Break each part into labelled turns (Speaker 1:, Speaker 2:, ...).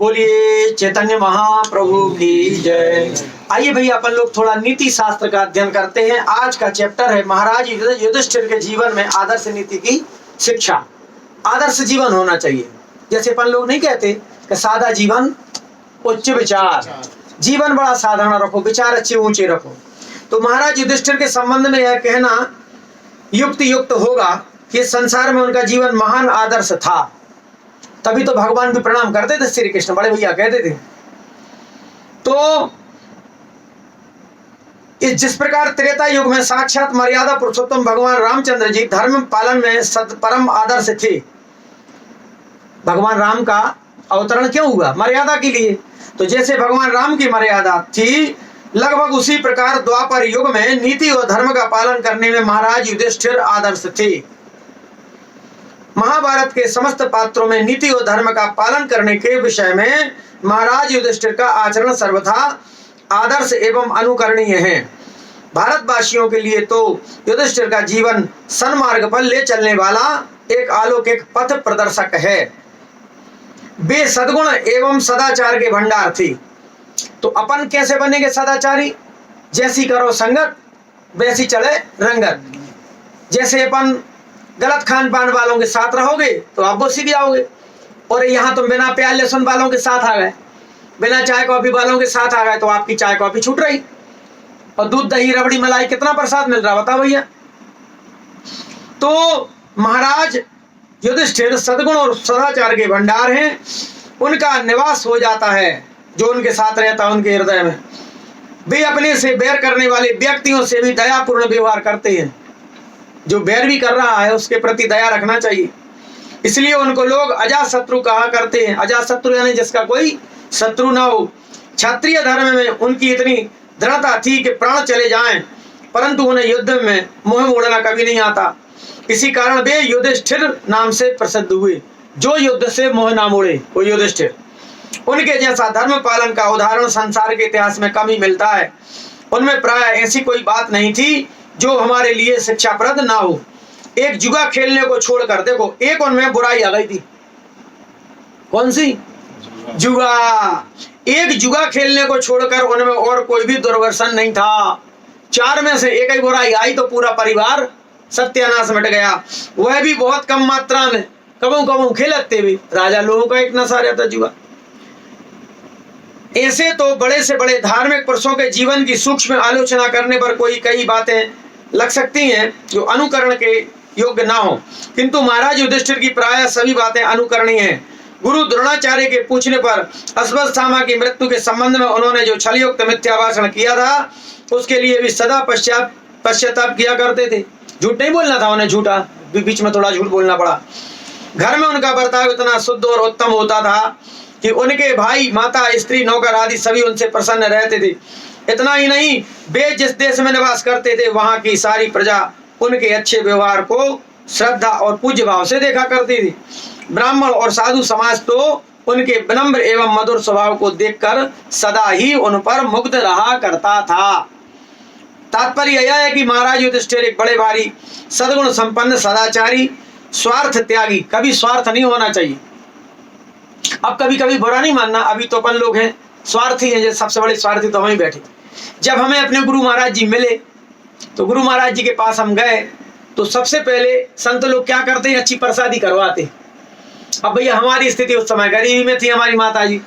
Speaker 1: बोलिए चैतन्य महाप्रभु की जय। आइए भैया अपन लोग थोड़ा नीति शास्त्र का अध्ययन करते हैं। आज का चैप्टर है महाराज युधिष्ठिर के जीवन में आदर्श नीति की शिक्षा। आदर्श जीवन होना चाहिए। जैसे अपन लोग नहीं कहते कि सादा जीवन उच्च विचार, जीवन बड़ा साधारण रखो, विचार अच्छे ऊंचे रखो। तो महाराज युधिष्ठिर के संबंध में यह कहना युक्त होगा कि संसार में उनका जीवन महान आदर्श था। तभी तो भगवान भी प्रणाम करते थे, श्री कृष्ण बड़े भैया कहते थे। तो इस जिस प्रकार त्रेता युग में साक्षात मर्यादा पुरुषोत्तम भगवान रामचंद्र जी धर्म पालन में परम आदर्श थे। भगवान राम का अवतरण क्यों हुआ? मर्यादा के लिए। तो जैसे भगवान राम की मर्यादा थी, लगभग उसी प्रकार द्वापर युग में नीति और धर्म का पालन करने में महाराज युधिष्ठिर आदर्श थे। महाभारत के समस्त पात्रों में नीति और धर्म का पालन करने के विषय में महाराज युधिष्ठिर का आचरण सर्वथा आदर्श एवं अनुकरणीय है। भारतवासियों के लिए तो युधिष्ठिर का जीवन सन्मार्ग पर ले चलने वाला एक अलौकिक पथ प्रदर्शक है। वे सद्गुण एवं सदाचार के भंडार थे। तो अपन कैसे बनेंगे सदाचारी? जैसी करो संगत वैसी चले रंगत। जैसे अपन गलत खान पान वालों के साथ रहोगे तो आप वो सीख जाओगे। और यहाँ तुम बिना प्याज लहसुन वालों के साथ आ गए, बिना चाय कॉफी वालों के साथ आ गए तो आपकी चाय कॉफी छूट रही। और दूध दही रबड़ी मलाई कितना प्रसाद मिल रहा बताओ भैया। तो महाराज युधिष्ठिर सद्गुण और सदाचार के भंडार हैं। उनका निवास हो जाता है जो उनके साथ रहता है उनके हृदय में। वे अपने से बैर करने वाले व्यक्तियों से भी दयापूर्ण व्यवहार करते हैं। जो बैर भी कर रहा है उसके प्रति दया रखना चाहिए। इसलिए उनको लोग अजातशत्रु कहा करते हैं। अजातशत्रु यानी जिसका कोई शत्रु ना हो। क्षत्रिय धर्म में उनकी इतनी दृढ़ता थी कि प्राण चले जाएं परंतु उन्हें युद्ध में मुंह मोड़ना कभी नहीं आता। इसी कारण वे युधिष्ठिर नाम से प्रसिद्ध हुए। जो युद्ध से मुंह ना मोड़े वो युधिष्ठिर। उनके जैसा धर्म पालन का उदाहरण संसार के इतिहास में कम ही मिलता है। उनमें प्राय ऐसी कोई बात नहीं थी जो हमारे लिए शिक्षाप्रद ना हो। एक जुआ खेलने को छोड़कर देखो, एक उनमें बुराई आ गई थी। कौन सी? जुआ। एक जुआ खेलने को छोड़कर उनमें और कोई भी दुर्व्यसन नहीं था। चार में से एक ही बुराई आई तो पूरा परिवार सत्यानाश मिट गया। वह भी बहुत कम मात्रा में, कबों कबों खेलते भी। राजा लोगों का एक नशा रहता जुआ। ऐसे तो बड़े से बड़े धार्मिक पुरुषों के जीवन की सूक्ष्म आलोचना करने पर कई बातें लग सकती हैं जो अनुकरण के योग्य ना हो, किंतु महाराज युधिष्ठिर की प्रायः सभी बातें अनुकरणीय हैं। गुरु द्रोणाचार्य के पूछने पर अश्वत्थामा की मृत्यु के संबंध में उन्होंने जो छलयुक्त मिथ्या भाषण किया था उसके लिए भी सदा पश्चाताप किया करते थे। झूठ नहीं बोलना था उन्हें, झूठा बीच में थोड़ा झूठ बोलना पड़ा। घर में उनका बर्ताव इतना शुद्ध और उत्तम होता था कि उनके भाई माता स्त्री नौकर आदि सभी उनसे प्रसन्न रहते थे। इतना ही नहीं, वे जिस देश में निवास करते थे वहां की सारी प्रजा उनके अच्छे व्यवहार को श्रद्धा और पूज्य भाव से देखा करती थी। ब्राह्मण और साधु समाज तो उनके विनम्र एवं मधुर स्वभाव को देखकर सदा ही उन पर मुग्ध रहा करता था। तात्पर्य यह है कि महाराज युधिष्ठिर एक बड़े भारी सद्गुण संपन्न सदाचारी स्वार्थ त्यागी, कभी स्वार्थ नहीं होना चाहिए। अब कभी कभी बुरा नहीं मानना, अभी तो अपन लोग हैं स्वार्थी हैं। सबसे बड़े स्वार्थी तो वहीं बैठे। जब हमें अपने गुरु महाराज जी मिले तो गुरु महाराज जी के पास हम गए तो सबसे पहले संत लोग क्या करते हैं? अच्छी प्रसादी करवाते। अब भैया हमारी स्थिति उस समय गरीबी में थी। हमारी माता जी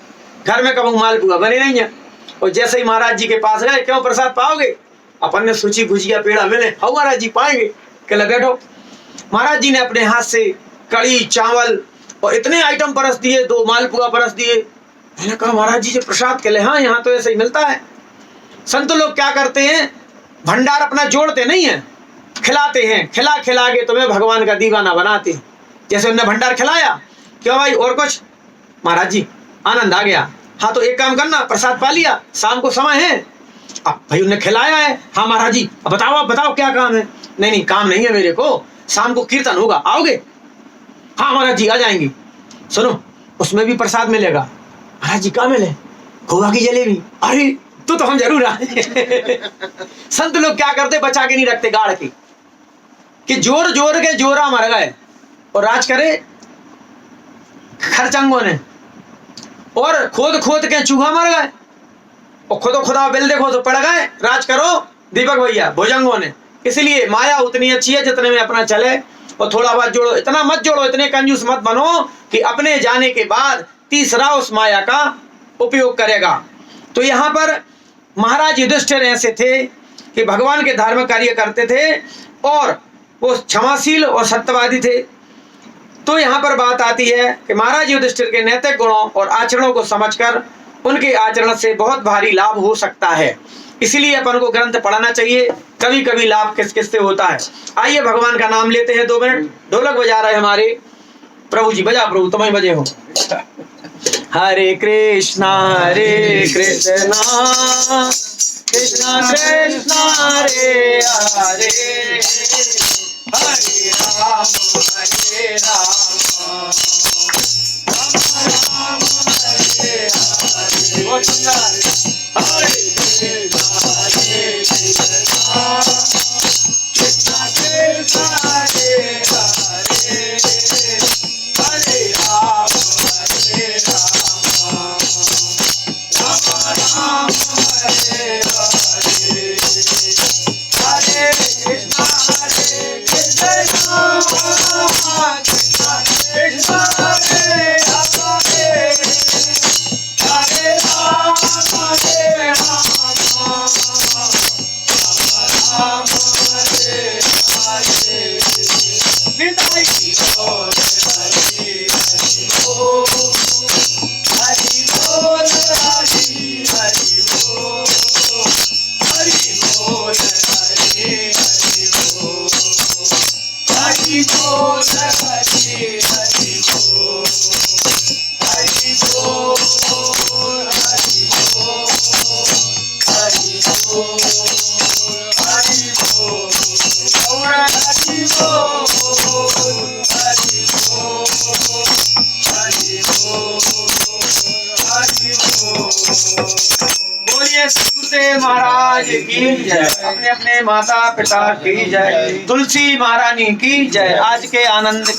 Speaker 1: घर में कभी मालपुआ बने नहीं है। और जैसे ही महाराज जी के पास गए, क्यों प्रसाद पाओगे? अपन ने सूची भुजिया पेड़ा मिले, हाँ महाराज जी पाएंगे। कहले बैठो। महाराज जी ने अपने हाथ से कड़ी चावल और इतने आइटम परस दिए, 2 मालपुआ परस दिए। मैंने कहा महाराज जी से प्रसाद के लिए? हाँ यहाँ तो ऐसे ही मिलता है। संत लोग क्या करते हैं? भंडार अपना जोड़ते नहीं है, खिलाते हैं। खिला खिला के तुम्हें भगवान का दीवाना बनाते हैं। जैसे उन्होंने भंडार खिलाया, क्यों भाई और कुछ? महाराज जी आनंद आ गया। हाँ तो एक काम करना, प्रसाद पा लिया, शाम को समय है। अब भाई उन्हें खिलाया है। हाँ महाराज जी अब बताओ क्या काम है? नहीं काम नहीं है मेरे को, शाम को कीर्तन होगा, आओगे? हाँ महाराज जी आ जाएंगे। सुनो उसमें भी प्रसाद मिलेगा। महाराज जी क्या मिले? खोवा की जलेबी। अरे तो हम जरूर आए। संत लोग क्या करते? बचा के नहीं रखते, गाड़ के, कि जोर जोर के जोरा मर गए और राज करे खर्चंगों ने। और खोद खोद के चूहा मर गए, और खुदो खुदा बिल देखो तो पड़ गए। राज करो दीपक भैया भुजंगों ने। इसलिए माया उतनी अच्छी है जितने में अपना चले, और थोड़ा बहुत जोड़ो, इतना मत जोड़ो, इतने कंजूस मत बनो कि अपने जाने के बाद तीसरा उस माया का उपयोग करेगा। तो यहाँ पर महाराज युधिष्ठिर ऐसे थे कि भगवान के धार्मिक कार्य करते थे और वो क्षमाशील और सत्यवादी थे। तो यहाँ पर बात आती है कि महाराज युधिष्ठिर के नैतिक गुणों और आचरणों को समझकर उनके आचरण से बहुत भारी लाभ हो सकता है। इसीलिए अपन को ग्रंथ पढ़ना चाहिए। कभी कभी लाभ किस किस से होता है। आइए भगवान का नाम लेते हैं 2 मिनट। ढोलक बजा रहे हमारे प्रभु जी, बजा प्रभु, तुम ही बजे हो। हरे कृष्णा कृष्णा कृष्णा हरे हरे, हरे राम राम हरे हरे। बहुत सुंदर। हरे कृष्णा कृष्णा कृष्णा हरे हरे, हरे राम राम हरे हरे। हरे कृष्णा कृष्णा कृष्णा हरे हरे, हरे राम राम हरे हरे। निताई बोल हरि हरि बोल, हरि बोल हरि हरि बोल, हरि बोल हरि हरि बोल, हरि बोल हरि हरि बोल, हरि बोल हरि बोल, हरि बोल हरि बोल, और हरि बोल हरि बोल, हरि बोल हरि बोल। बोलिए सतगुरुदेव महाराज की जय। अपने अपने माता पिता की जय। तुलसी महारानी की जय। आज के आनंद की